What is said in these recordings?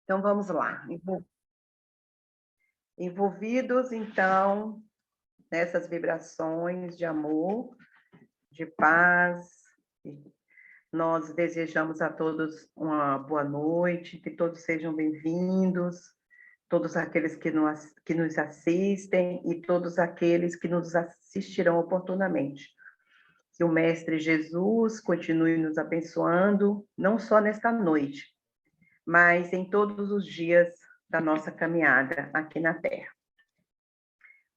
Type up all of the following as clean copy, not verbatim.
Então vamos lá. Envolvidos, então, nessas vibrações de amor, de paz, nós desejamos a todos uma boa noite, que todos sejam bem-vindos, todos aqueles que nos assistem e todos aqueles que nos assistirão oportunamente. Que o Mestre Jesus continue nos abençoando, não só nesta noite, mas em todos os dias da nossa caminhada aqui na Terra.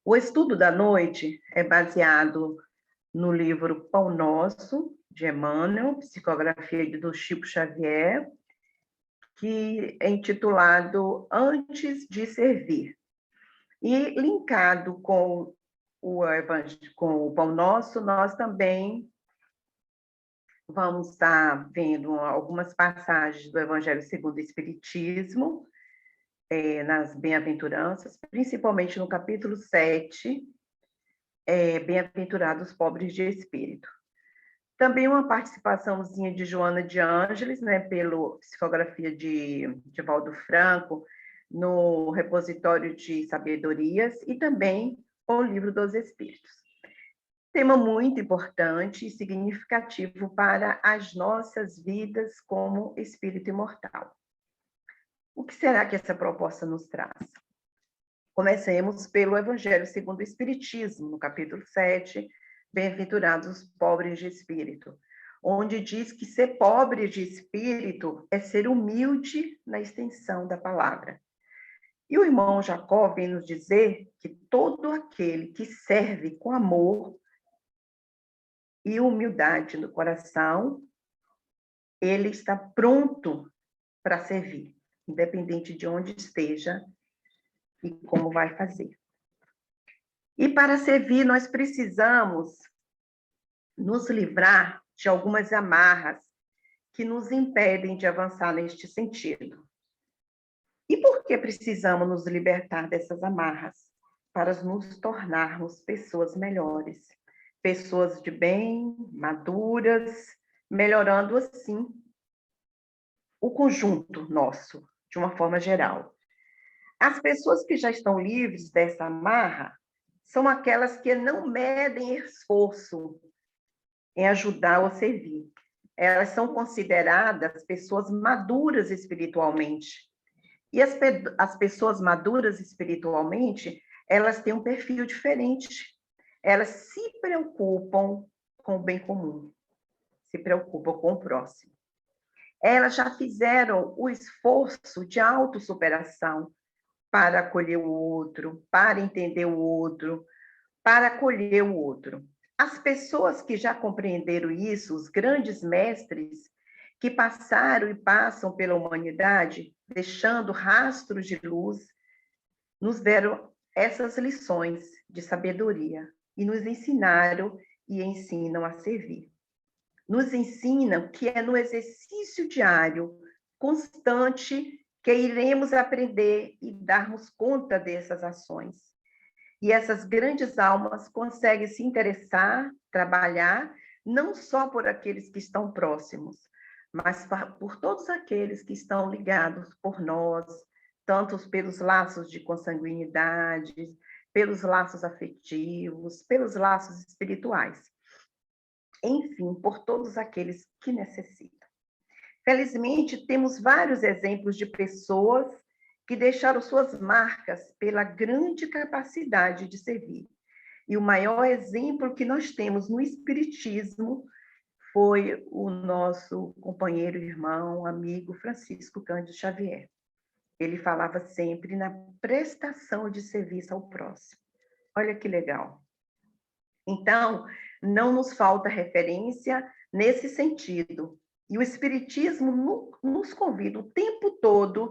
O estudo da noite é baseado no livro Pão Nosso, de Emmanuel, psicografia do Chico Xavier, que é intitulado Antes de Servir. E linkado com o Pão Nosso, nós também vamos estar vendo algumas passagens do Evangelho segundo o Espiritismo, nas Bem-aventuranças, principalmente no capítulo 7, Bem-aventurados pobres de espírito. Também uma participaçãozinha de Joana de Ângeles, né, pela psicografia de Valdo Franco, no repositório de sabedorias, e também o livro dos Espíritos. Tema muito importante e significativo para as nossas vidas como espírito imortal. O que será que essa proposta nos traz? Comecemos pelo Evangelho segundo o Espiritismo, no capítulo 7, Bem-aventurados os pobres de espírito, onde diz que ser pobre de espírito é ser humilde na extensão da palavra. E o irmão Jacó vem nos dizer que todo aquele que serve com amor e humildade no coração, ele está pronto para servir, independente de onde esteja e como vai fazer. E para servir, nós precisamos nos livrar de algumas amarras que nos impedem de avançar neste sentido. E por que precisamos nos libertar dessas amarras? Para nos tornarmos pessoas melhores, pessoas de bem, maduras, melhorando assim o conjunto nosso, de uma forma geral. As pessoas que já estão livres dessa amarra são aquelas que não medem esforço em ajudar ou servir. Elas são consideradas pessoas maduras espiritualmente. E as pessoas maduras espiritualmente, elas têm um perfil diferente. Elas se preocupam com o bem comum, se preocupam com o próximo. Elas já fizeram o esforço de autossuperação para acolher o outro, para entender o outro, para acolher o outro. As pessoas que já compreenderam isso, os grandes mestres que passaram e passam pela humanidade, deixando rastros de luz, nos deram essas lições de sabedoria e nos ensinaram e ensinam a servir. Nos ensinam que é no exercício diário, constante, que iremos aprender e darmos conta dessas ações. E essas grandes almas conseguem se interessar, trabalhar, não só por aqueles que estão próximos, mas por todos aqueles que estão ligados por nós, tanto pelos laços de consanguinidade, pelos laços afetivos, pelos laços espirituais. Enfim, por todos aqueles que necessitam. Felizmente, temos vários exemplos de pessoas que deixaram suas marcas pela grande capacidade de servir. E o maior exemplo que nós temos no Espiritismo foi o nosso companheiro, irmão, amigo Francisco Cândido Xavier. Ele falava sempre na prestação de serviço ao próximo. Olha que legal. Então, não nos falta referência nesse sentido. E o Espiritismo nos convida o tempo todo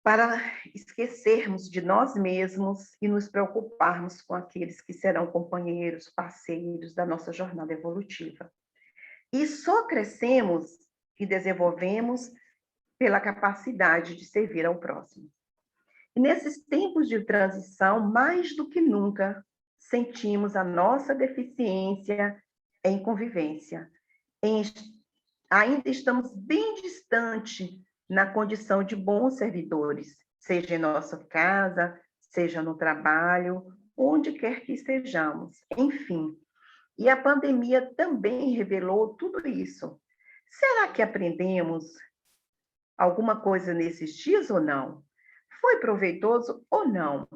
para esquecermos de nós mesmos e nos preocuparmos com aqueles que serão companheiros, parceiros da nossa jornada evolutiva. E só crescemos e desenvolvemos pela capacidade de servir ao próximo. E nesses tempos de transição, mais do que nunca, sentimos a nossa deficiência em convivência. Ainda estamos bem distante na condição de bons servidores, seja em nossa casa, seja no trabalho, onde quer que estejamos, enfim. E a pandemia também revelou tudo isso. Será que aprendemos alguma coisa nesses dias ou não? Foi proveitoso ou não?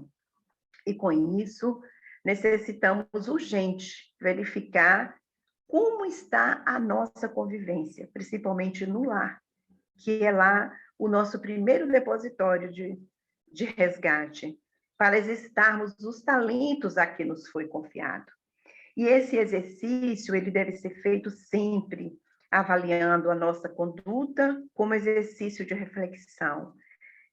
E com isso, necessitamos urgente verificar como está a nossa convivência, principalmente no lar, que é lá o nosso primeiro depositório de resgate, para exercitarmos os talentos a que nos foi confiado. E esse exercício, ele deve ser feito sempre, avaliando a nossa conduta como exercício de reflexão.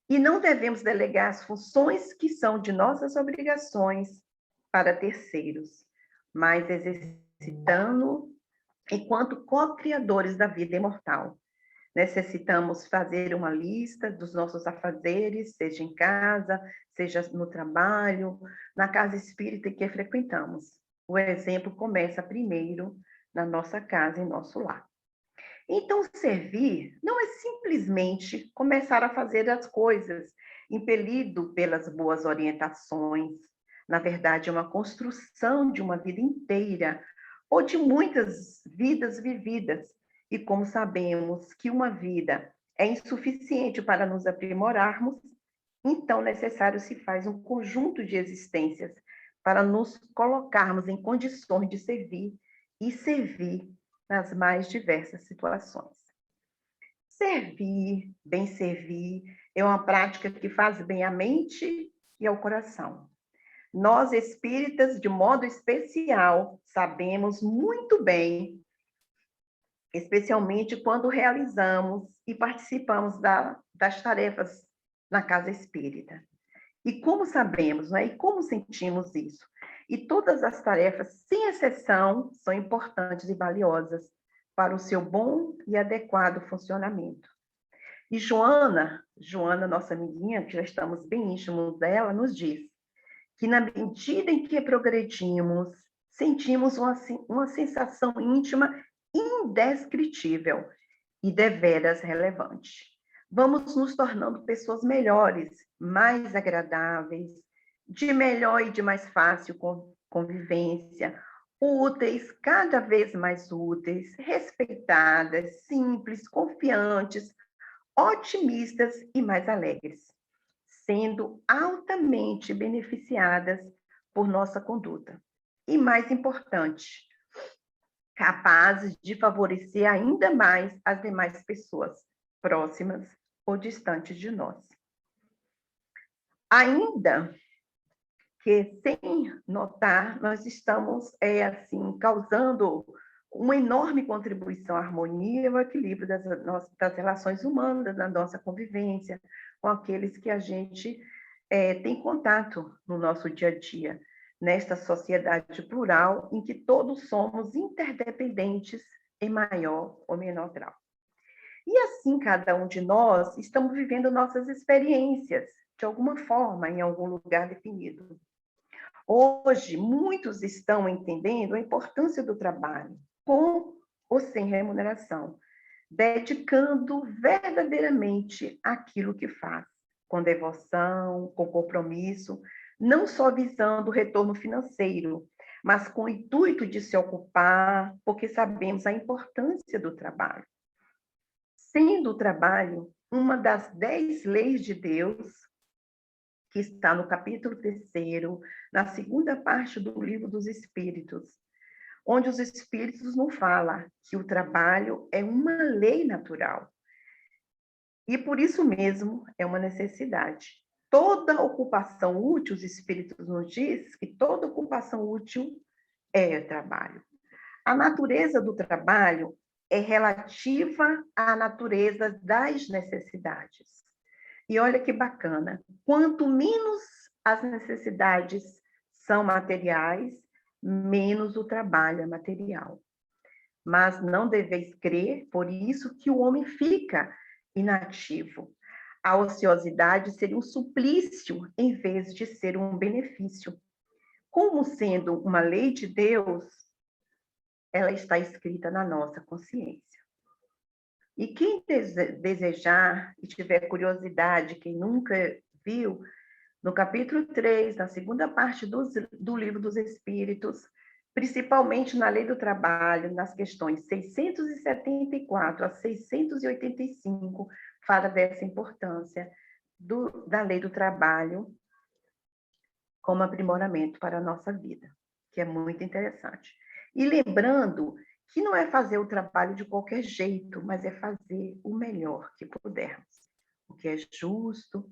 E não devemos delegar as funções que são de nossas obrigações para terceiros, mas exercitando enquanto co-criadores da vida imortal. Necessitamos fazer uma lista dos nossos afazeres, seja em casa, seja no trabalho, na casa espírita que frequentamos. O exemplo começa primeiro na nossa casa, em nosso lar. Então, servir não é simplesmente começar a fazer as coisas, impelido pelas boas orientações. Na verdade, é uma construção de uma vida inteira, ou de muitas vidas vividas. E como sabemos que uma vida é insuficiente para nos aprimorarmos, então necessário se faz um conjunto de existências para nos colocarmos em condições de servir e servir nas mais diversas situações. Bem servir, é uma prática que faz bem à mente e ao coração. Nós, espíritas, de modo especial, sabemos muito bem, especialmente quando realizamos e participamos das tarefas na casa espírita. E como sabemos, né? E como sentimos isso? E todas as tarefas, sem exceção, são importantes e valiosas para o seu bom e adequado funcionamento. E Joana, nossa amiguinha, que já estamos bem íntimos dela, nos diz que na medida em que progredimos, sentimos uma sensação íntima indescritível e deveras relevante. Vamos nos tornando pessoas melhores, mais agradáveis, de melhor e de mais fácil convivência, úteis, cada vez mais úteis, respeitadas, simples, confiantes, otimistas e mais alegres, sendo altamente beneficiadas por nossa conduta. E mais importante, capazes de favorecer ainda mais as demais pessoas, próximas ou distantes de nós. Ainda que, sem notar, nós estamos, assim, causando uma enorme contribuição à harmonia e ao equilíbrio das relações humanas, da nossa convivência, com aqueles que a gente tem contato no nosso dia a dia, nesta sociedade plural em que todos somos interdependentes em maior ou menor grau. E assim, cada um de nós estamos vivendo nossas experiências, de alguma forma, em algum lugar definido. Hoje, muitos estão entendendo a importância do trabalho, com ou sem remuneração, dedicando verdadeiramente aquilo que faz, com devoção, com compromisso, não só visando o retorno financeiro, mas com o intuito de se ocupar, porque sabemos a importância do trabalho. Sendo o trabalho uma das 10 leis de Deus, que está no capítulo 3º, na segunda parte do Livro dos Espíritos, onde os Espíritos nos falam que o trabalho é uma lei natural. E por isso mesmo é uma necessidade. Toda ocupação útil, os Espíritos nos diz que toda ocupação útil é trabalho. A natureza do trabalho é relativa à natureza das necessidades. E olha que bacana, quanto menos as necessidades são materiais, menos o trabalho é material. Mas não deveis crer, por isso, que o homem fica inativo. A ociosidade seria um suplício em vez de ser um benefício. Como sendo uma lei de Deus, ela está escrita na nossa consciência. E quem desejar e tiver curiosidade, quem nunca viu, no capítulo 3, na segunda parte do Livro dos Espíritos, principalmente na Lei do Trabalho, nas questões 674 a 685, fala dessa importância da Lei do Trabalho como aprimoramento para a nossa vida, que é muito interessante. E lembrando que não é fazer o trabalho de qualquer jeito, mas é fazer o melhor que pudermos, o que é justo.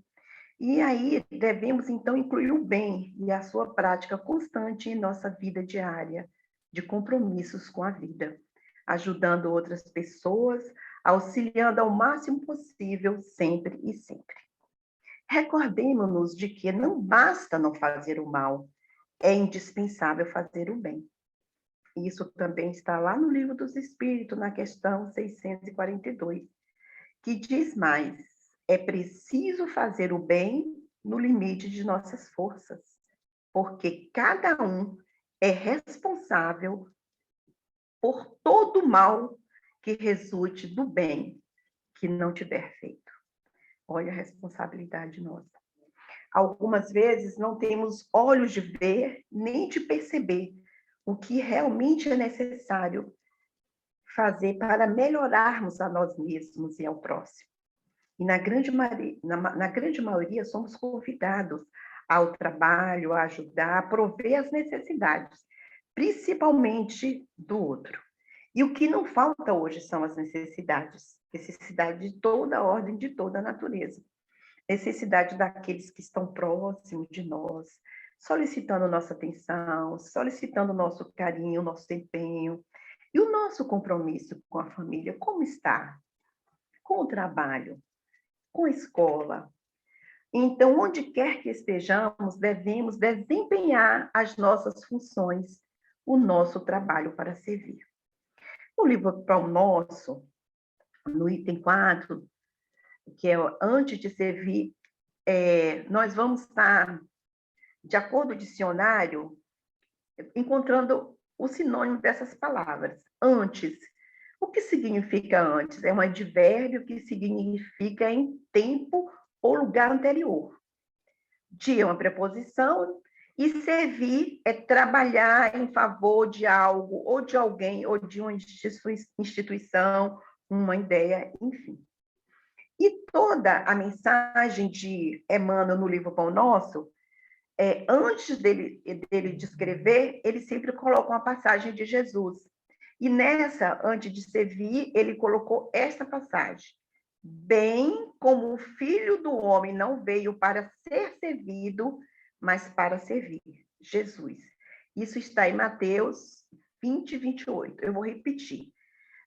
E aí devemos, então, incluir o bem e a sua prática constante em nossa vida diária, de compromissos com a vida, ajudando outras pessoas, auxiliando ao máximo possível, sempre e sempre. Recordemos-nos de que não basta não fazer o mal, é indispensável fazer o bem. Isso também está lá no Livro dos Espíritos, na questão 642, que diz mais: é preciso fazer o bem no limite de nossas forças, porque cada um é responsável por todo o mal que resulte do bem que não tiver feito. Olha a responsabilidade nossa. Algumas vezes não temos olhos de ver nem de perceber o que realmente é necessário fazer para melhorarmos a nós mesmos e ao próximo. E na grande maioria somos convidados ao trabalho, a ajudar, a prover as necessidades, principalmente do outro. E o que não falta hoje são as necessidades de toda a ordem, de toda a natureza. Necessidade daqueles que estão próximos de nós, solicitando nossa atenção, solicitando nosso carinho, nosso empenho. E o nosso compromisso com a família, como está? Com o trabalho, com a escola. Então, onde quer que estejamos, devemos desempenhar as nossas funções, o nosso trabalho para servir. No livro Pão Nosso, no item 4, que é antes de servir, nós vamos estar, de acordo com o dicionário, encontrando o sinônimo dessas palavras. Antes. O que significa antes? É um advérbio que significa em tempo ou lugar anterior. De é uma preposição e servir é trabalhar em favor de algo, ou de alguém, ou de uma instituição, uma ideia, enfim. E toda a mensagem de Emmanuel no livro Pão Nosso, antes dele descrever, ele sempre coloca uma passagem de Jesus. E nessa, antes de servir, ele colocou esta passagem: bem como o Filho do Homem não veio para ser servido, mas para servir. Jesus. Isso está em Mateus 20, 28. Eu vou repetir.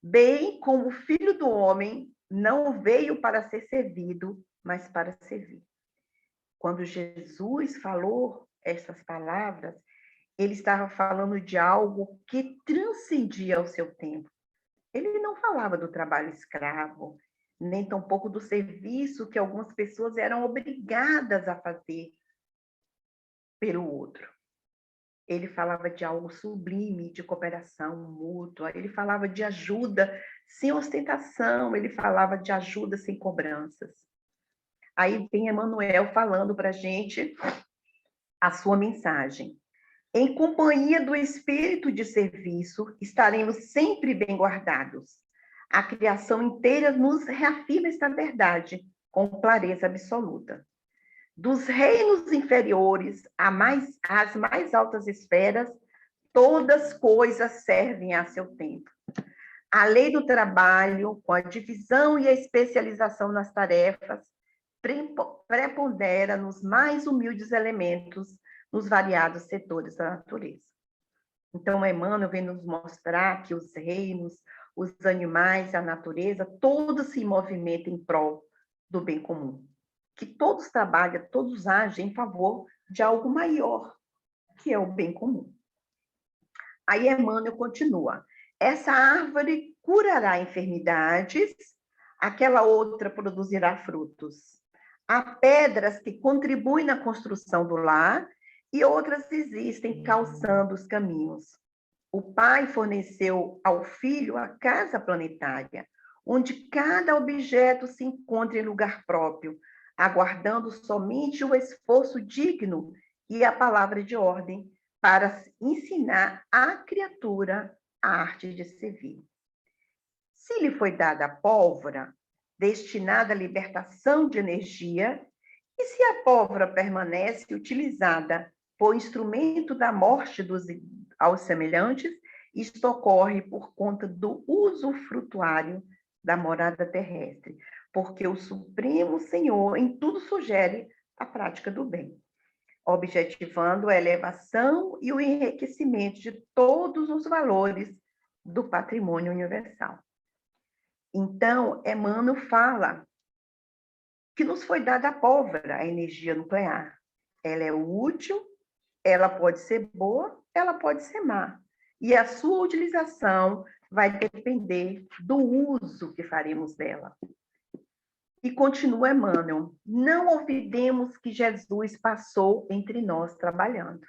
Bem como o Filho do Homem não veio para ser servido, mas para servir. Quando Jesus falou essas palavras, ele estava falando de algo que transcendia o seu tempo. Ele não falava do trabalho escravo, nem tampouco do serviço que algumas pessoas eram obrigadas a fazer pelo outro. Ele falava de algo sublime, de cooperação mútua, ele falava de ajuda sem ostentação, ele falava de ajuda sem cobranças. Aí vem Emmanuel falando para a gente a sua mensagem. Em companhia do espírito de serviço, estaremos sempre bem guardados. A criação inteira nos reafirma esta verdade com clareza absoluta. Dos reinos inferiores às mais altas esferas, todas coisas servem a seu tempo. A lei do trabalho, com a divisão e a especialização nas tarefas, prepondera nos mais humildes elementos nos variados setores da natureza. Então, Emmanuel vem nos mostrar que os reinos, os animais, a natureza, todos se movimentam em prol do bem comum. Que todos trabalham, todos agem em favor de algo maior, que é o bem comum. Aí Emmanuel continua. Essa árvore curará enfermidades, aquela outra produzirá frutos. Há pedras que contribuem na construção do lar e outras existem calçando os caminhos. O pai forneceu ao filho a casa planetária. onde cada objeto se encontra em lugar próprio, aguardando somente o esforço digno e a palavra de ordem para ensinar à criatura a arte de servir. Se lhe foi dada a pólvora, destinada à libertação de energia, e se a pólvora permanece utilizada por instrumento da morte aos semelhantes, isto ocorre por conta do uso frutuário da morada terrestre, porque o Supremo Senhor em tudo sugere a prática do bem, objetivando a elevação e o enriquecimento de todos os valores do patrimônio universal. Então, Emmanuel fala que nos foi dada a pólvora, a energia nuclear. Ela é útil, ela pode ser boa, ela pode ser má. E a sua utilização vai depender do uso que faremos dela. E continua Emmanuel, não olvidemos que Jesus passou entre nós trabalhando.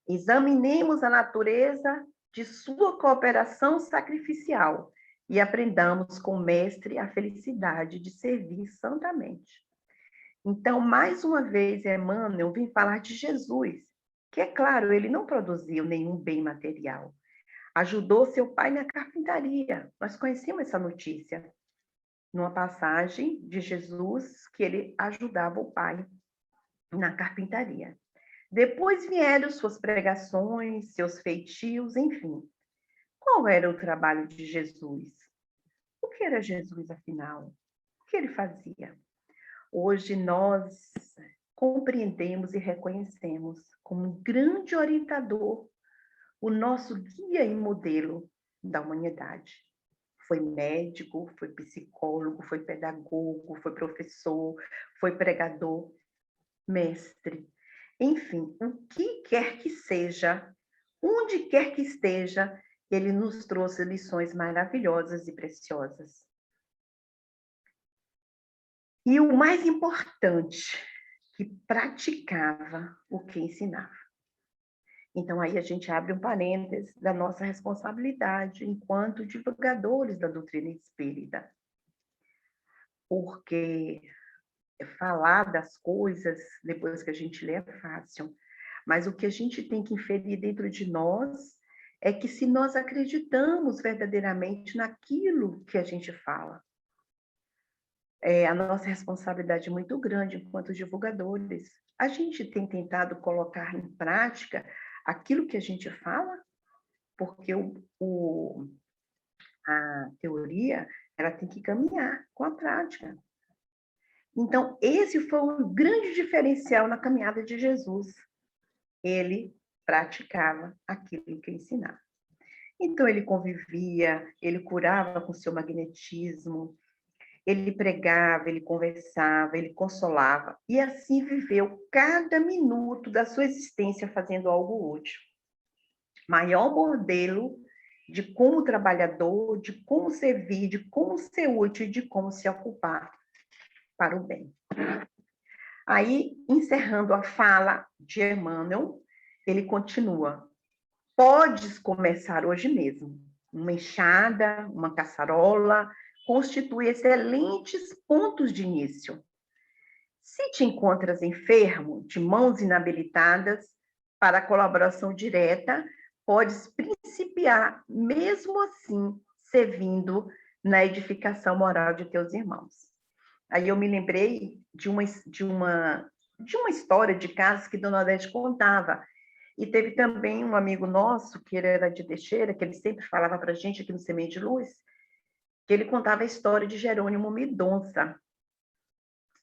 Examinemos a natureza de sua cooperação sacrificial e aprendamos com o Mestre a felicidade de servir santamente. Então, mais uma vez, Emmanuel vem falar de Jesus, que, é claro, ele não produziu nenhum bem material. Ajudou seu pai na carpintaria. Nós conhecemos essa notícia, numa passagem de Jesus, que ele ajudava o pai na carpintaria. Depois vieram suas pregações, seus feitios, enfim. Qual era o trabalho de Jesus? O que era Jesus, afinal? O que ele fazia? Hoje nós compreendemos e reconhecemos como um grande orientador, o nosso guia e modelo da humanidade. Foi médico, foi psicólogo, foi pedagogo, foi professor, foi pregador, mestre. Enfim, o que quer que seja, onde quer que esteja, ele nos trouxe lições maravilhosas e preciosas. E o mais importante, que praticava o que ensinava. Então, aí a gente abre um parênteses da nossa responsabilidade enquanto divulgadores da doutrina espírita. Porque falar das coisas, depois que a gente lê, é fácil. Mas o que a gente tem que inferir dentro de nós é que se nós acreditamos verdadeiramente naquilo que a gente fala, a nossa responsabilidade é muito grande enquanto divulgadores. A gente tem tentado colocar em prática aquilo que a gente fala, porque a teoria ela tem que caminhar com a prática. Então, esse foi o grande diferencial na caminhada de Jesus. Ele praticava aquilo que ensinava. Então, ele convivia, ele curava com seu magnetismo, ele pregava, ele conversava, ele consolava, e assim viveu cada minuto da sua existência fazendo algo útil. Maior modelo de como trabalhador, de como servir, de como ser útil e de como se ocupar para o bem. Aí, encerrando a fala de Emmanuel, ele continua: podes começar hoje mesmo. Uma enxada, uma caçarola, constitui excelentes pontos de início. Se te encontras enfermo, de mãos inabilitadas, para a colaboração direta, podes principiar, mesmo assim, servindo na edificação moral de teus irmãos. Aí eu me lembrei de uma história de casos que Dona Odete contava. E teve também um amigo nosso, que ele era de Teixeira, que ele sempre falava para a gente aqui no Semente de Luz, que ele contava a história de Jerônimo Mendonça,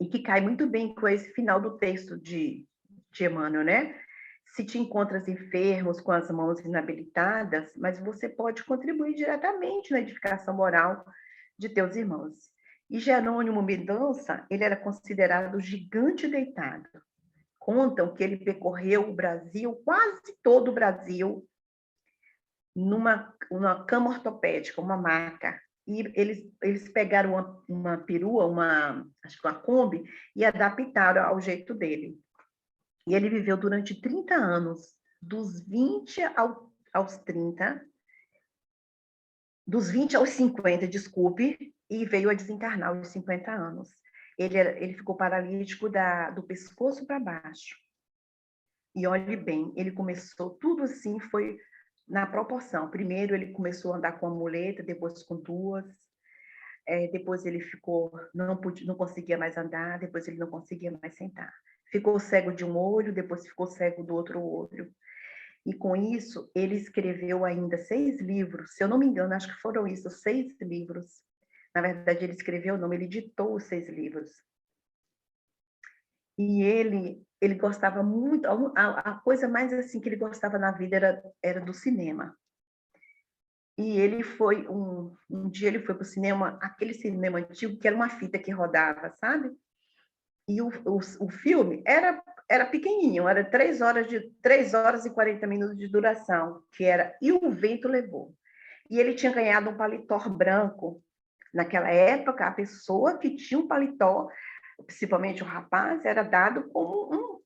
e que cai muito bem com esse final do texto de Emmanuel, né? Se te encontras enfermos com as mãos inabilitadas, mas você pode contribuir diretamente na edificação moral de teus irmãos. E Jerônimo Mendonça, ele era considerado o gigante deitado. Contam que ele percorreu o Brasil, quase todo o Brasil, numa cama ortopédica, uma maca. E eles pegaram uma perua, acho que uma Kombi, e adaptaram ao jeito dele. E ele viveu durante 30 anos, dos 20 aos 30, dos 20 aos 50, desculpe, e veio a desencarnar aos 50 anos. Ele ficou paralítico do pescoço para baixo. E olhe bem, ele começou, tudo assim foi na proporção. Primeiro ele começou a andar com uma muleta, depois com duas, depois ele ficou, não conseguia mais andar, depois ele não conseguia mais sentar. Ficou cego de um olho, depois ficou cego do outro olho. E com isso, ele escreveu ainda 6 livros, se eu não me engano, acho que foram isso, 6 livros. Na verdade, ele escreveu, não, ele ditou os 6 livros. E ele gostava muito, a coisa mais assim que ele gostava na vida era do cinema. E ele foi, um dia ele foi para o cinema, aquele cinema antigo, que era uma fita que rodava, sabe? E o filme era pequenininho, era 3 horas e 40 minutos de duração, que era E o Vento Levou. E ele tinha ganhado um paletó branco. Naquela época, a pessoa que tinha um paletó, principalmente o rapaz, era dado como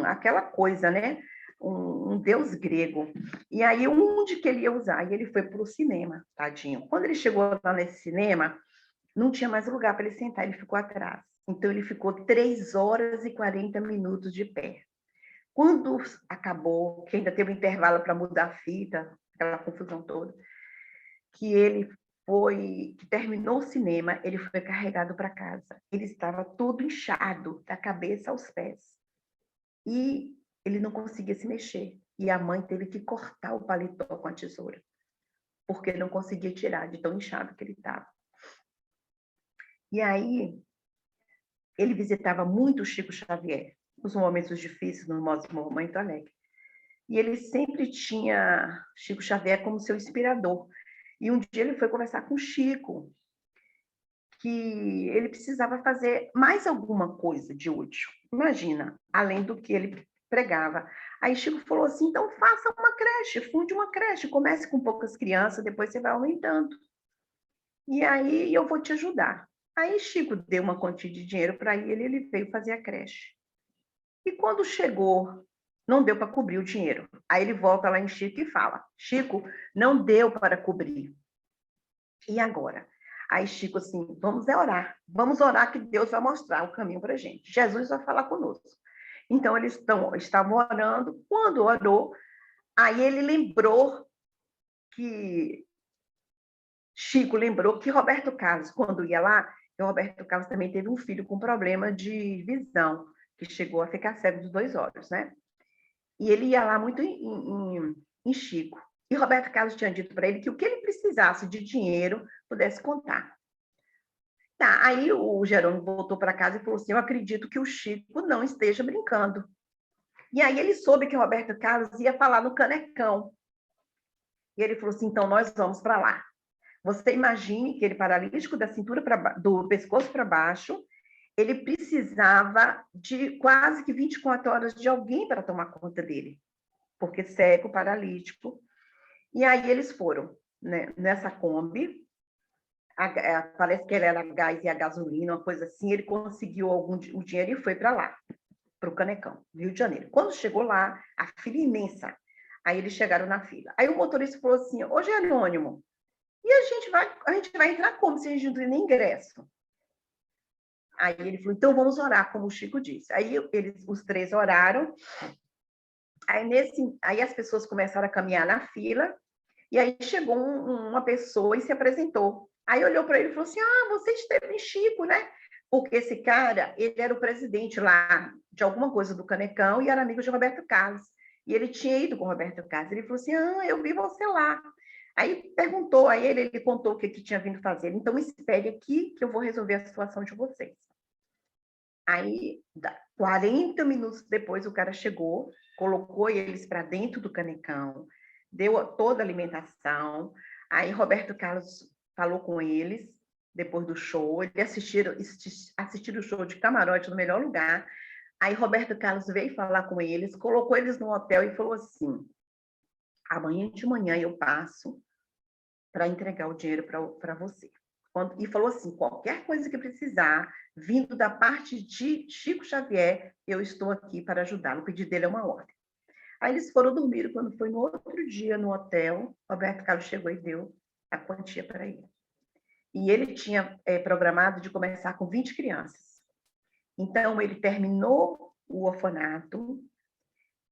aquela coisa, né? Um deus grego. E aí, onde que ele ia usar? E ele foi para o cinema, tadinho. Quando ele chegou lá nesse cinema, não tinha mais lugar para ele sentar, ele ficou atrás. Então, ele ficou 3 horas e 40 minutos de pé. Quando acabou, que ainda teve um intervalo para mudar a fita, aquela confusão toda, que terminou o cinema, ele foi carregado para casa. Ele estava todo inchado, da cabeça aos pés. E ele não conseguia se mexer. E a mãe teve que cortar o paletó com a tesoura, porque não conseguia tirar de tão inchado que ele estava. E aí, ele visitava muito o Chico Xavier, nos momentos difíceis, no momento alegre. E ele sempre tinha Chico Xavier como seu inspirador. E um dia ele foi conversar com o Chico, que ele precisava fazer mais alguma coisa de útil. Imagina, além do que ele pregava. Aí Chico falou assim, então faça uma creche, funde uma creche, comece com poucas crianças, depois você vai aumentando. E aí eu vou te ajudar. Aí Chico deu uma quantia de dinheiro para ele veio fazer a creche. E quando chegou, não deu para cobrir o dinheiro. Aí ele volta lá em Chico e fala, Chico, não deu para cobrir. E agora? Aí Chico assim, vamos orar que Deus vai mostrar o caminho para a gente. Jesus vai falar conosco. Então eles estavam orando, quando orou, aí ele lembrou que Chico lembrou que Roberto Carlos, quando ia lá, o Roberto Carlos também teve um filho com problema de visão, que chegou a ficar cego dos 2 olhos, né? E ele ia lá muito em Chico. E Roberto Carlos tinha dito para ele que o que ele precisasse de dinheiro pudesse contar. Tá, aí o Jerônimo voltou para casa e falou assim, eu acredito que o Chico não esteja brincando. E aí ele soube que o Roberto Carlos ia falar no Canecão. E ele falou assim, então nós vamos para lá. Você imagine que ele paralítico da cintura do pescoço para baixo, ele precisava de quase que 24 horas de alguém para tomar conta dele, porque cego, paralítico. E aí eles foram, né, nessa Kombi, parece que ele era gás e a gasolina, uma coisa assim, ele conseguiu o dinheiro e foi para lá, para o Canecão, Rio de Janeiro. Quando chegou lá, a fila imensa, aí eles chegaram na fila. Aí o motorista falou assim, ô Jerônimo, e a gente vai entrar como se a gente não tem nem ingresso? Aí ele falou, então vamos orar, como o Chico disse. Aí os 3 oraram, aí as pessoas começaram a caminhar na fila, e aí chegou uma pessoa e se apresentou. Aí olhou para ele e falou assim, você esteve em Chico, né? Porque esse cara, ele era o presidente lá de alguma coisa do Canecão e era amigo de Roberto Carlos. E ele tinha ido com o Roberto Carlos. Ele falou assim, eu vi você lá. Aí perguntou a ele contou o que tinha vindo fazer. Então, espere aqui que eu vou resolver a situação de vocês. Aí, 40 minutos depois, o cara chegou, colocou eles para dentro do Canecão, deu toda a alimentação. Aí, Roberto Carlos falou com eles, depois do show, eles assistiram o show de camarote no melhor lugar. Aí, Roberto Carlos veio falar com eles, colocou eles no hotel e falou assim, amanhã de manhã eu passo para entregar o dinheiro para você. E falou assim, qualquer coisa que precisar, vindo da parte de Chico Xavier, eu estou aqui para ajudá-lo. O pedido dele é uma ordem. Aí eles foram dormir, quando foi no outro dia no hotel, Roberto Carlos chegou e deu a quantia para ele. E ele tinha programado de começar com 20 crianças. Então, ele terminou o orfanato,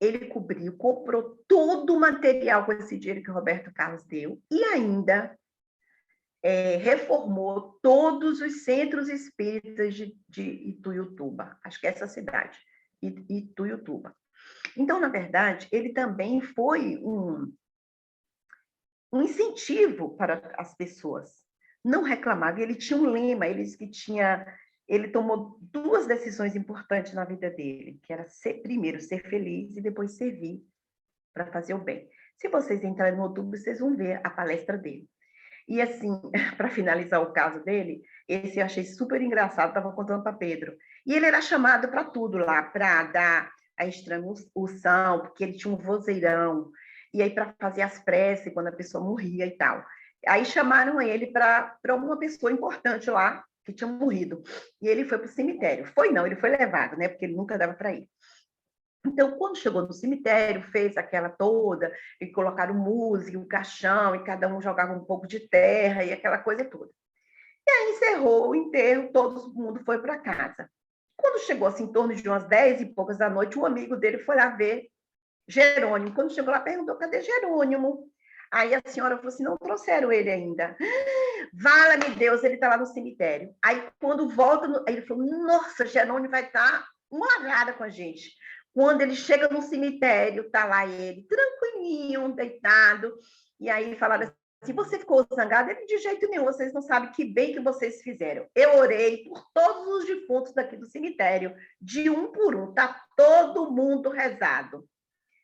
ele cobriu, comprou todo o material com esse dinheiro que o Roberto Carlos deu e ainda reformou todos os centros espíritas de Ituiutuba. Acho que é essa cidade, Ituiutuba. Então, na verdade, ele também foi um incentivo para as pessoas. Não reclamava. Ele tinha um lema, ele tomou 2 decisões importantes na vida dele, que era primeiro ser feliz e depois servir para fazer o bem. Se vocês entrarem no YouTube, vocês vão ver a palestra dele. E assim, para finalizar o caso dele, esse eu achei super engraçado, estava contando para Pedro. E ele era chamado para tudo lá, para dar a extrema-unção, porque ele tinha um vozeirão, e aí para fazer as preces quando a pessoa morria e tal. Aí chamaram ele para uma pessoa importante lá, que tinha morrido. E ele foi para o cemitério. Ele foi levado, né? Porque ele nunca dava para ir. Então, quando chegou no cemitério, fez aquela toda, e colocaram música, um caixão, e cada um jogava um pouco de terra, e aquela coisa toda. E aí encerrou o enterro, todo mundo foi para casa. Quando chegou assim, em torno de umas 10 e poucas da noite, um amigo dele foi lá ver Jerônimo. Quando chegou lá, perguntou, cadê Jerônimo? Aí a senhora falou assim, não trouxeram ele ainda. Vala-me Deus, ele está lá no cemitério. Aí quando volta, aí ele falou, nossa, Jerônimo vai estar uma arada com a gente. Quando ele chega no cemitério, tá lá ele, tranquilinho, deitado. E aí falaram assim, você ficou zangado? Ele, de jeito nenhum, vocês não sabem que bem que vocês fizeram. Eu orei por todos os defuntos daqui do cemitério, de um por um, tá todo mundo rezado.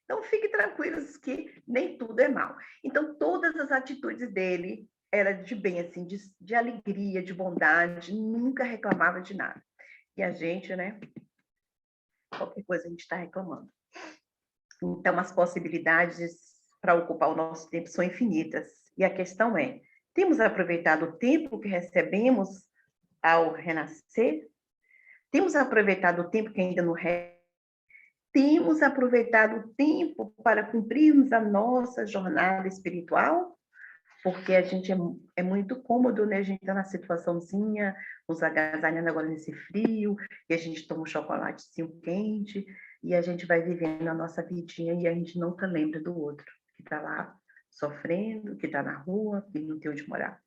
Então, fiquem tranquilos que nem tudo é mal. Então, todas as atitudes dele eram de bem, assim, de alegria, de bondade, nunca reclamava de nada. E a gente, né? Qualquer coisa a gente está reclamando. Então, as possibilidades para ocupar o nosso tempo são infinitas. E a questão é, temos aproveitado o tempo que recebemos ao renascer? Temos aproveitado o tempo que ainda não temos aproveitado o tempo para cumprirmos a nossa jornada espiritual? Porque a gente é muito cômodo, né? A gente está na situaçãozinha, nos agasalhando agora nesse frio, e a gente toma um chocolatezinho quente, e a gente vai vivendo a nossa vidinha, e a gente nunca lembra do outro, que está lá sofrendo, que está na rua, que não tem onde morar.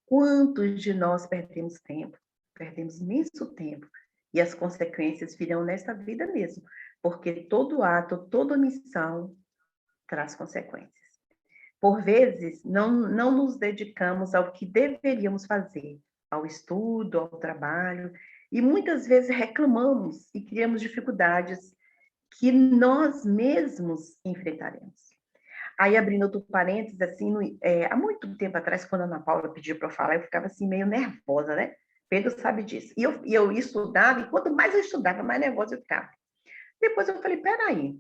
Quantos de nós perdemos tempo? Perdemos imenso tempo, e as consequências virão nessa vida mesmo, porque todo ato, toda missão traz consequências. Por vezes, não nos dedicamos ao que deveríamos fazer, ao estudo, ao trabalho, e muitas vezes reclamamos e criamos dificuldades que nós mesmos enfrentaremos. Aí, abrindo outro parênteses, assim, há muito tempo atrás, quando a Ana Paula pediu para eu falar, eu ficava assim, meio nervosa, né? Pedro sabe disso. E eu estudava, e quanto mais eu estudava, mais nervosa eu ficava. Depois eu falei, peraí,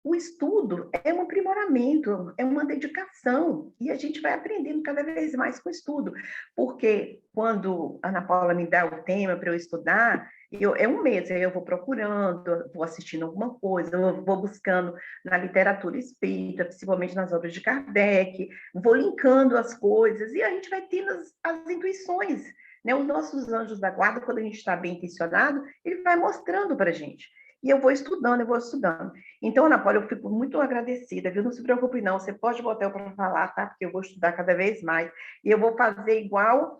o estudo é um aprimoramento, é uma dedicação, e a gente vai aprendendo cada vez mais com o estudo, porque quando a Ana Paula me dá o tema para eu estudar, é um mês, aí eu vou procurando, vou assistindo alguma coisa, eu vou buscando na literatura espírita, principalmente nas obras de Kardec, vou linkando as coisas, e a gente vai tendo as intuições, né? Os nossos anjos da guarda, quando a gente está bem intencionado, ele vai mostrando para a gente. E eu vou estudando, eu vou estudando. Então, Ana Paula, eu fico muito agradecida, viu? Não se preocupe, não. Você pode botar eu para falar, tá? Porque eu vou estudar cada vez mais. E eu vou fazer igual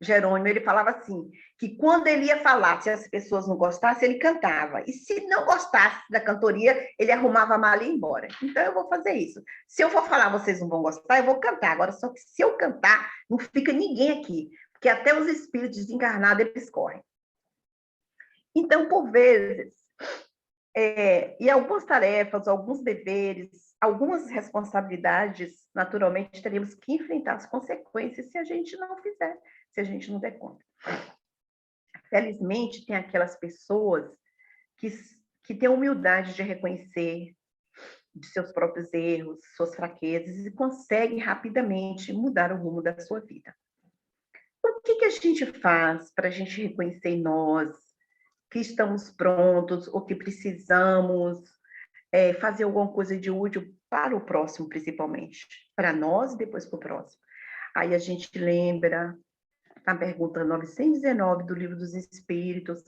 Jerônimo. Ele falava assim, que quando ele ia falar, se as pessoas não gostassem, ele cantava. E se não gostasse da cantoria, ele arrumava a mala e ia embora. Então, eu vou fazer isso. Se eu for falar, vocês não vão gostar, eu vou cantar. Agora, só que se eu cantar, não fica ninguém aqui. Porque até os espíritos desencarnados, eles correm. Então, por vezes, e algumas tarefas, alguns deveres, algumas responsabilidades, naturalmente, teremos que enfrentar as consequências se a gente não fizer, se a gente não der conta. Felizmente, tem aquelas pessoas que têm humildade de reconhecer de seus próprios erros, suas fraquezas, e conseguem rapidamente mudar o rumo da sua vida. O que a gente faz para a gente reconhecer em nós que estamos prontos ou que precisamos fazer alguma coisa de útil para o próximo, principalmente, para nós e depois para o próximo. Aí a gente lembra a pergunta 919 do Livro dos Espíritos,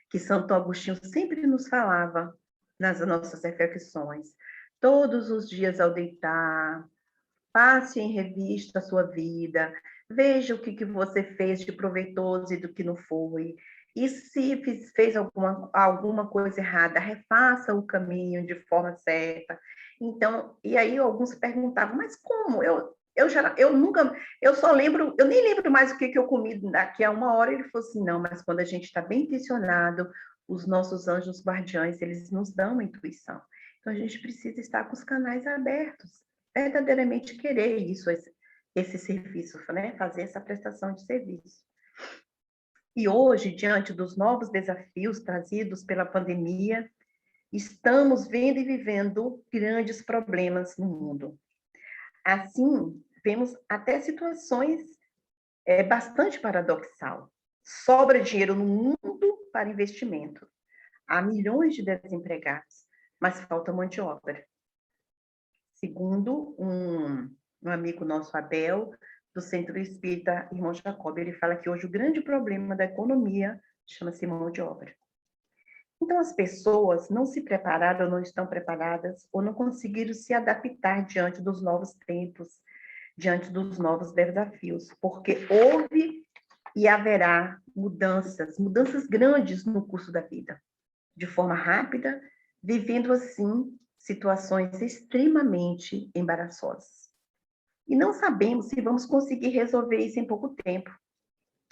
que Santo Agostinho sempre nos falava nas nossas reflexões. Todos os dias ao deitar, passe em revista a sua vida, veja o que você fez de proveitoso e do que não foi. E se fez alguma coisa errada, refaça o caminho de forma certa. Então, e aí alguns perguntavam, mas como? Eu nunca, eu só lembro, eu nem lembro mais o que eu comi daqui a uma hora. Ele falou assim, não, mas quando a gente está bem intencionado, os nossos anjos guardiães, eles nos dão uma intuição. Então, a gente precisa estar com os canais abertos, verdadeiramente querer isso, esse serviço, né? Fazer essa prestação de serviço. E hoje, diante dos novos desafios trazidos pela pandemia, estamos vendo e vivendo grandes problemas no mundo. Assim, vemos até situações bastante paradoxal. Sobra dinheiro no mundo para investimento. Há milhões de desempregados, mas falta mão de obra. Segundo um amigo nosso, Abel, do Centro Espírita Irmão Jacob, ele fala que hoje o grande problema da economia chama-se mão de obra. Então, as pessoas não se prepararam, ou não estão preparadas, ou não conseguiram se adaptar diante dos novos tempos, diante dos novos desafios, porque houve e haverá mudanças grandes no curso da vida, de forma rápida, vivendo assim situações extremamente embaraçosas. E não sabemos se vamos conseguir resolver isso em pouco tempo.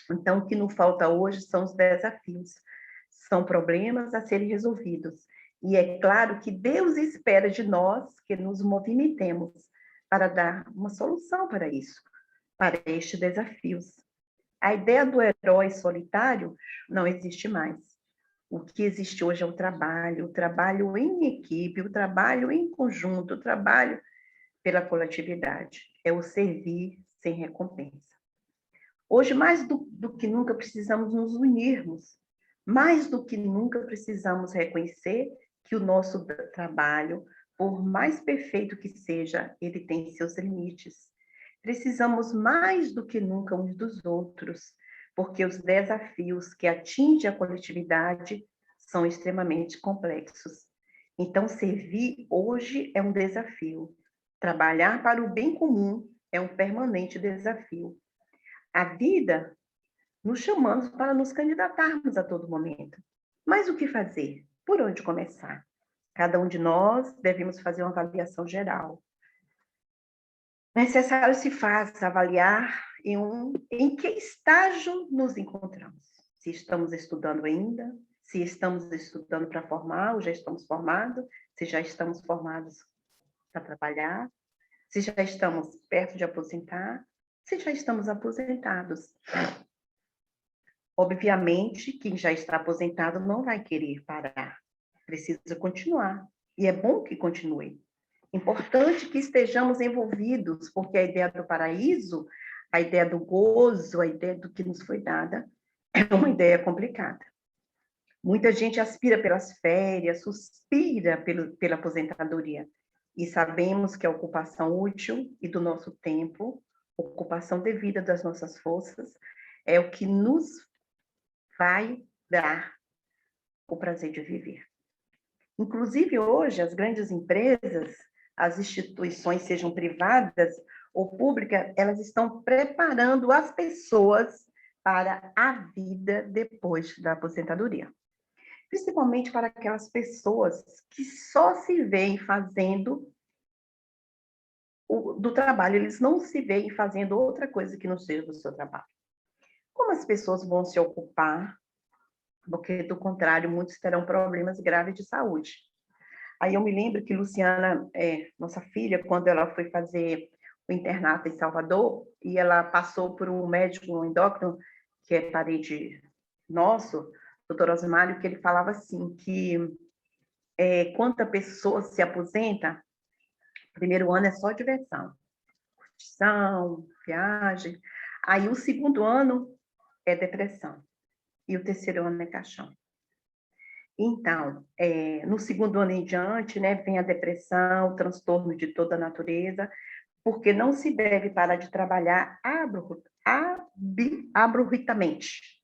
Então, o que nos falta hoje são os desafios, são problemas a serem resolvidos. E é claro que Deus espera de nós que nos movimentemos para dar uma solução para isso, para estes desafios. A ideia do herói solitário não existe mais. O que existe hoje é o trabalho em equipe, o trabalho em conjunto, o trabalho pela coletividade. É o servir sem recompensa. Hoje, mais do que nunca, precisamos nos unirmos. Mais do que nunca, precisamos reconhecer que o nosso trabalho, por mais perfeito que seja, ele tem seus limites. Precisamos mais do que nunca uns dos outros, porque os desafios que atingem a coletividade são extremamente complexos. Então, servir hoje é um desafio. Trabalhar para o bem comum é um permanente desafio. A vida nos chamamos para nos candidatarmos a todo momento. Mas o que fazer? Por onde começar? Cada um de nós devemos fazer uma avaliação geral. Necessário se faz avaliar em que estágio nos encontramos. Se estamos estudando ainda, se estamos estudando para formar, ou já estamos formados, se já estamos formados para trabalhar, se já estamos perto de aposentar, se já estamos aposentados. Obviamente, quem já está aposentado não vai querer parar, precisa continuar. E é bom que continue. Importante que estejamos envolvidos, porque a ideia do paraíso, a ideia do gozo, a ideia do que nos foi dada, é uma ideia complicada. Muita gente aspira pelas férias, suspira pela aposentadoria. E sabemos que a ocupação útil e do nosso tempo, ocupação devida das nossas forças, é o que nos vai dar o prazer de viver. Inclusive, hoje, as grandes empresas, as instituições, sejam privadas ou públicas, elas estão preparando as pessoas para a vida depois da aposentadoria. Principalmente para aquelas pessoas que só se veem fazendo do trabalho, eles não se veem fazendo outra coisa que não seja do seu trabalho. Como as pessoas vão se ocupar? Porque, do contrário, muitos terão problemas graves de saúde. Aí eu me lembro que Luciana, nossa filha, quando ela foi fazer o internato em Salvador, e ela passou por um médico, um endócrino, que é parente nosso, doutor Osmário, que ele falava assim, que quando a pessoa se aposenta, o primeiro ano é só diversão, curtição, viagem, aí o segundo ano é depressão, e o terceiro ano é caixão. Então, no segundo ano em diante, né, vem a depressão, o transtorno de toda a natureza, porque não se deve parar de trabalhar abruptamente.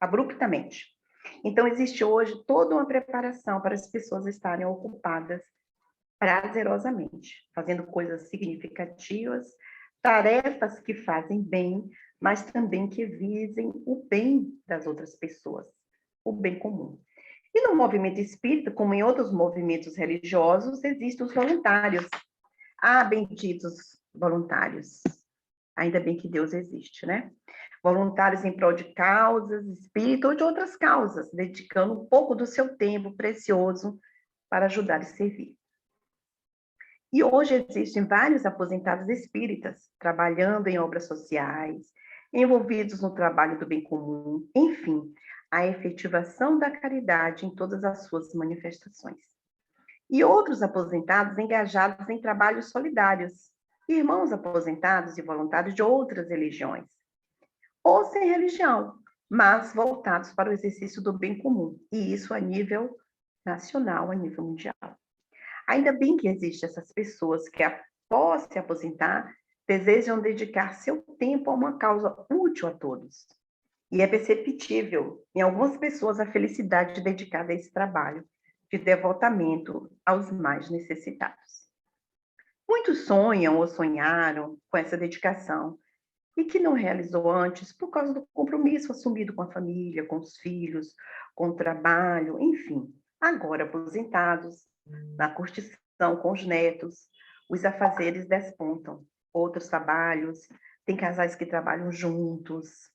Então, existe hoje toda uma preparação para as pessoas estarem ocupadas prazerosamente, fazendo coisas significativas, tarefas que fazem bem, mas também que visem o bem das outras pessoas, o bem comum. E no movimento espírita, como em outros movimentos religiosos, existem os voluntários. Ah, benditos voluntários. Ainda bem que Deus existe, né? Voluntários em prol de causas espírita ou de outras causas, dedicando um pouco do seu tempo precioso para ajudar e servir. E hoje existem vários aposentados espíritas trabalhando em obras sociais, envolvidos no trabalho do bem comum, enfim, a efetivação da caridade em todas as suas manifestações. E outros aposentados engajados em trabalhos solidários, irmãos aposentados e voluntários de outras religiões, ou sem religião, mas voltados para o exercício do bem comum, e isso a nível nacional, a nível mundial. Ainda bem que existem essas pessoas que, após se aposentar, desejam dedicar seu tempo a uma causa útil a todos. E é perceptível em algumas pessoas a felicidade dedicada a esse trabalho de devotamento aos mais necessitados. Muitos sonham ou sonharam com essa dedicação e que não realizou antes por causa do compromisso assumido com a família, com os filhos, com o trabalho, enfim. Agora aposentados, na curtição com os netos, os afazeres despontam. Outros trabalhos, tem casais que trabalham juntos,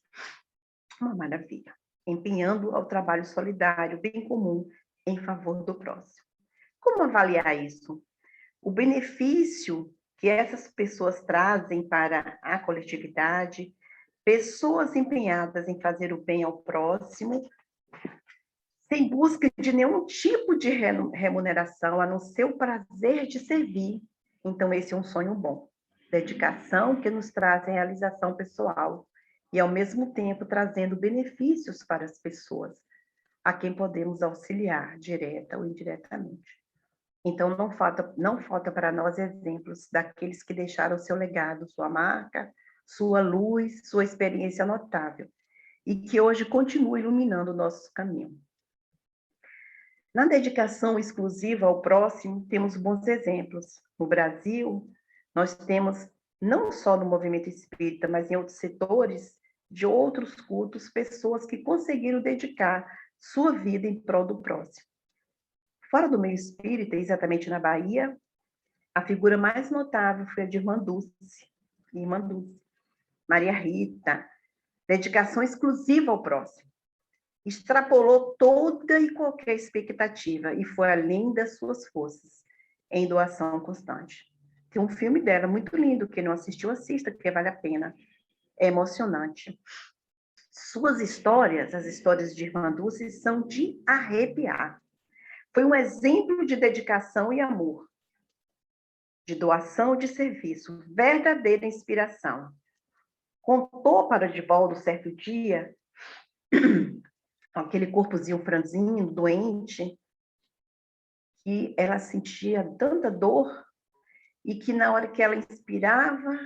uma maravilha, empenhando ao trabalho solidário, bem comum, em favor do próximo. Como avaliar isso? O benefício que essas pessoas trazem para a coletividade, pessoas empenhadas em fazer o bem ao próximo, sem busca de nenhum tipo de remuneração, a não ser o prazer de servir. Então, esse é um sonho bom. Dedicação que nos traz realização pessoal e, ao mesmo tempo, trazendo benefícios para as pessoas, a quem podemos auxiliar, direta ou indiretamente. Então, não falta para nós exemplos daqueles que deixaram seu legado, sua marca, sua luz, sua experiência notável, e que hoje continuam iluminando o nosso caminho. Na dedicação exclusiva ao próximo, temos bons exemplos. No Brasil, nós temos, não só no movimento espírita, mas em outros setores de outros cultos, pessoas que conseguiram dedicar sua vida em prol do próximo. Fora do meio espírita, exatamente na Bahia, a figura mais notável foi a de Irmã Dulce, Maria Rita, dedicação exclusiva ao próximo. Extrapolou toda e qualquer expectativa e foi além das suas forças, em doação constante. Tem um filme dela muito lindo, quem não assistiu, assista, porque vale a pena. É emocionante. Suas histórias, as histórias de Irmã Dulce, são de arrepiar. Foi um exemplo de dedicação e amor, de doação e de serviço, verdadeira inspiração. Contou para Divaldo certo dia, aquele corpozinho franzino, doente, que ela sentia tanta dor e que na hora que ela inspirava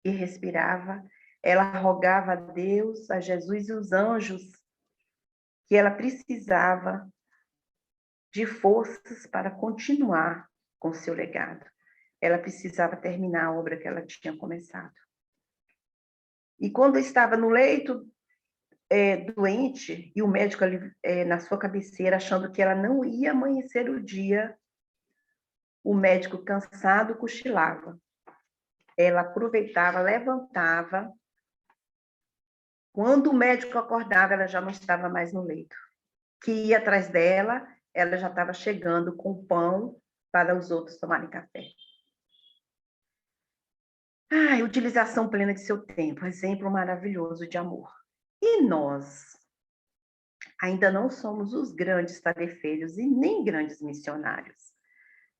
e respirava, ela rogava a Deus, a Jesus e os anjos que ela precisava de forças para continuar com seu legado. Ela precisava terminar a obra que ela tinha começado. E quando estava no leito, doente, e o médico ali, na sua cabeceira, achando que ela não ia amanhecer o dia, o médico, cansado, cochilava. Ela aproveitava, levantava. Quando o médico acordava, ela já não estava mais no leito. Que ia atrás dela, ela já estava chegando com pão para os outros tomarem café. Utilização plena de seu tempo, exemplo maravilhoso de amor. E nós? Ainda não somos os grandes tarefeiros e nem grandes missionários,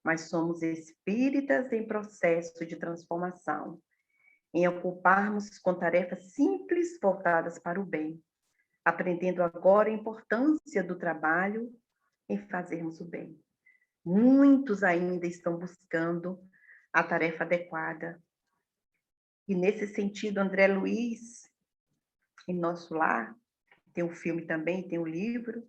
mas somos espíritas em processo de transformação, em ocuparmos com tarefas simples voltadas para o bem, aprendendo agora a importância do trabalho em fazermos o bem. Muitos ainda estão buscando a tarefa adequada. E nesse sentido, André Luiz, em Nosso Lar, tem um filme também, tem um livro,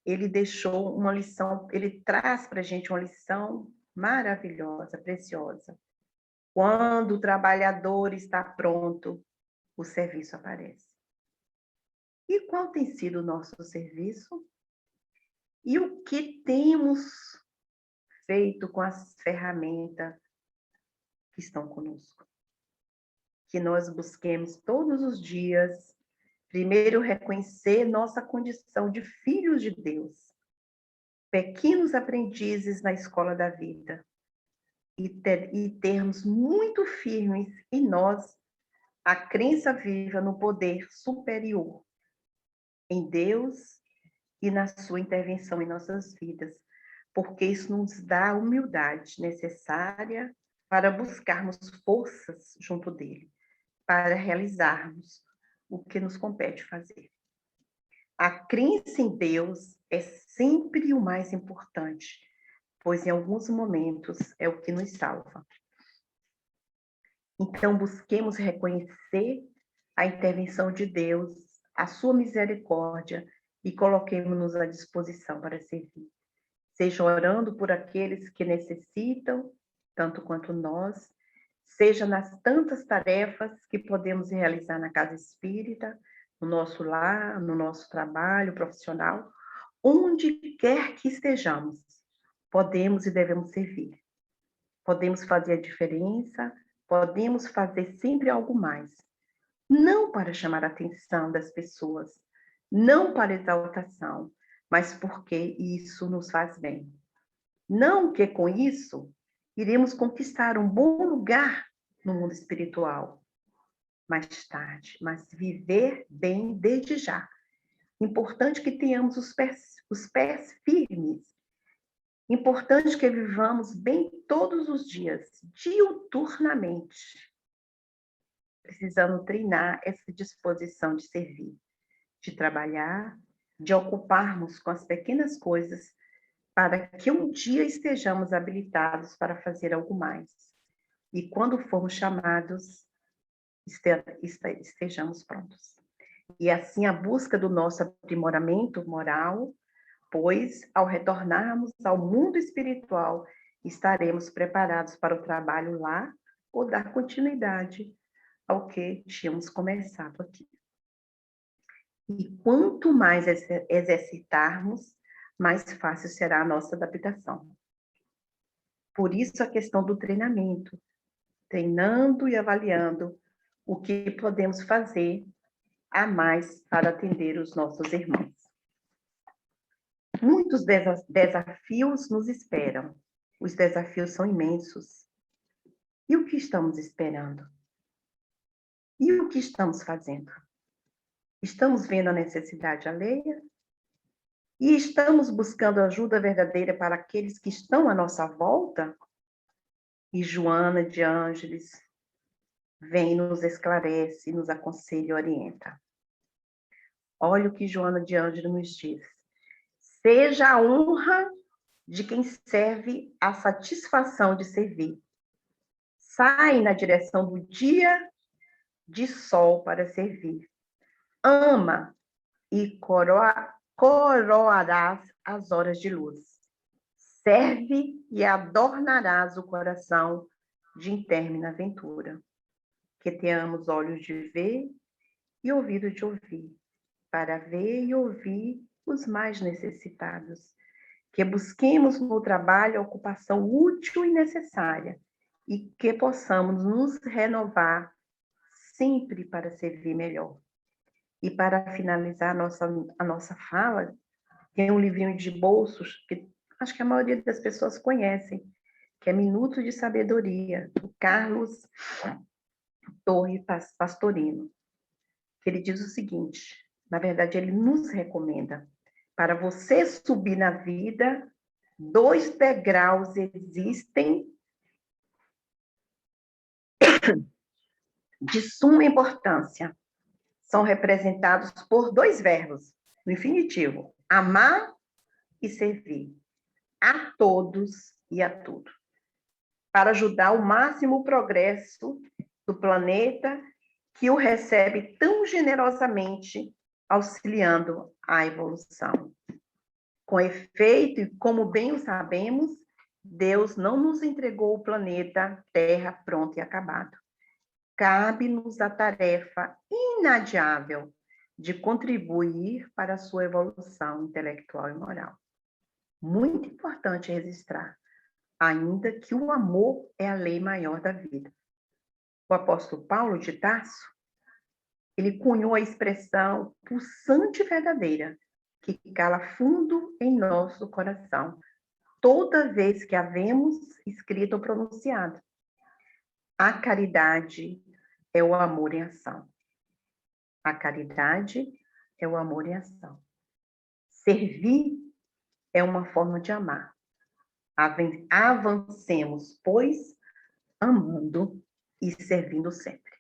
ele deixou uma lição, ele traz para a gente uma lição maravilhosa, preciosa. Quando o trabalhador está pronto, o serviço aparece. E qual tem sido o nosso serviço? E o que temos feito com as ferramentas que estão conosco? Que nós busquemos todos os dias, primeiro, reconhecer nossa condição de filhos de Deus, pequenos aprendizes na escola da vida, e termos muito firmes em nós a crença viva no poder superior, em Deus e na sua intervenção em nossas vidas, porque isso nos dá a humildade necessária para buscarmos forças junto dele, para realizarmos o que nos compete fazer. A crença em Deus é sempre o mais importante, pois em alguns momentos é o que nos salva. Então, busquemos reconhecer a intervenção de Deus, a sua misericórdia, e coloquemos-nos à disposição para servir. Seja orando por aqueles que necessitam, tanto quanto nós, seja nas tantas tarefas que podemos realizar na casa espírita, no nosso lar, no nosso trabalho profissional, onde quer que estejamos, podemos e devemos servir. Podemos fazer a diferença, podemos fazer sempre algo mais. Não para chamar a atenção das pessoas, não para exaltação, mas porque isso nos faz bem. Não que com isso iremos conquistar um bom lugar no mundo espiritual mais tarde, mas viver bem desde já. Importante que tenhamos os pés firmes. Importante que vivamos bem todos os dias, diuturnamente. Precisamos treinar essa disposição de servir, de trabalhar, de ocuparmos com as pequenas coisas, para que um dia estejamos habilitados para fazer algo mais. E quando formos chamados, estejamos prontos. E assim a busca do nosso aprimoramento moral, pois ao retornarmos ao mundo espiritual, estaremos preparados para o trabalho lá ou dar continuidade ao que tínhamos começado aqui. E quanto mais exercitarmos, mais fácil será a nossa adaptação. Por isso a questão do treinamento, treinando e avaliando o que podemos fazer a mais para atender os nossos irmãos. Muitos desafios nos esperam. Os desafios são imensos. E o que estamos esperando? E o que estamos fazendo? Estamos vendo a necessidade alheia? E estamos buscando ajuda verdadeira para aqueles que estão à nossa volta? E Joana de Ângeles vem, nos esclarece, nos aconselha e orienta. Olha o que Joana de Ângeles nos diz. Seja a honra de quem serve a satisfação de servir. Sai na direção do dia de sol para servir. Ama e coroarás as horas de luz. Serve e adornarás o coração de intermina aventura. Que tenhamos olhos de ver e ouvidos de ouvir, para ver e ouvir os mais necessitados. Que busquemos no trabalho a ocupação útil e necessária, e que possamos nos renovar sempre para servir melhor. E para finalizar a nossa fala, tem um livrinho de bolsos que acho que a maioria das pessoas conhecem, que é Minuto de Sabedoria, do Carlos Torre Pastorino, que ele diz o seguinte, na verdade ele nos recomenda, para você subir na vida, 2 degraus existem de suma importância. São representados por 2 verbos, no infinitivo, amar e servir a todos e a tudo, para ajudar o máximo o progresso do planeta que o recebe tão generosamente, auxiliando a evolução. Com efeito, e como bem o sabemos, Deus não nos entregou o planeta Terra pronto e acabado. Cabe-nos a tarefa inadiável de contribuir para a sua evolução intelectual e moral. Muito importante registrar, ainda que o amor é a lei maior da vida. O apóstolo Paulo de Tarso, ele cunhou a expressão pulsante e verdadeira, que cala fundo em nosso coração, toda vez que a vemos escrita ou pronunciada. A caridade é o amor em ação. A caridade é o amor em ação. Servir é uma forma de amar. Avancemos, pois, amando e servindo sempre.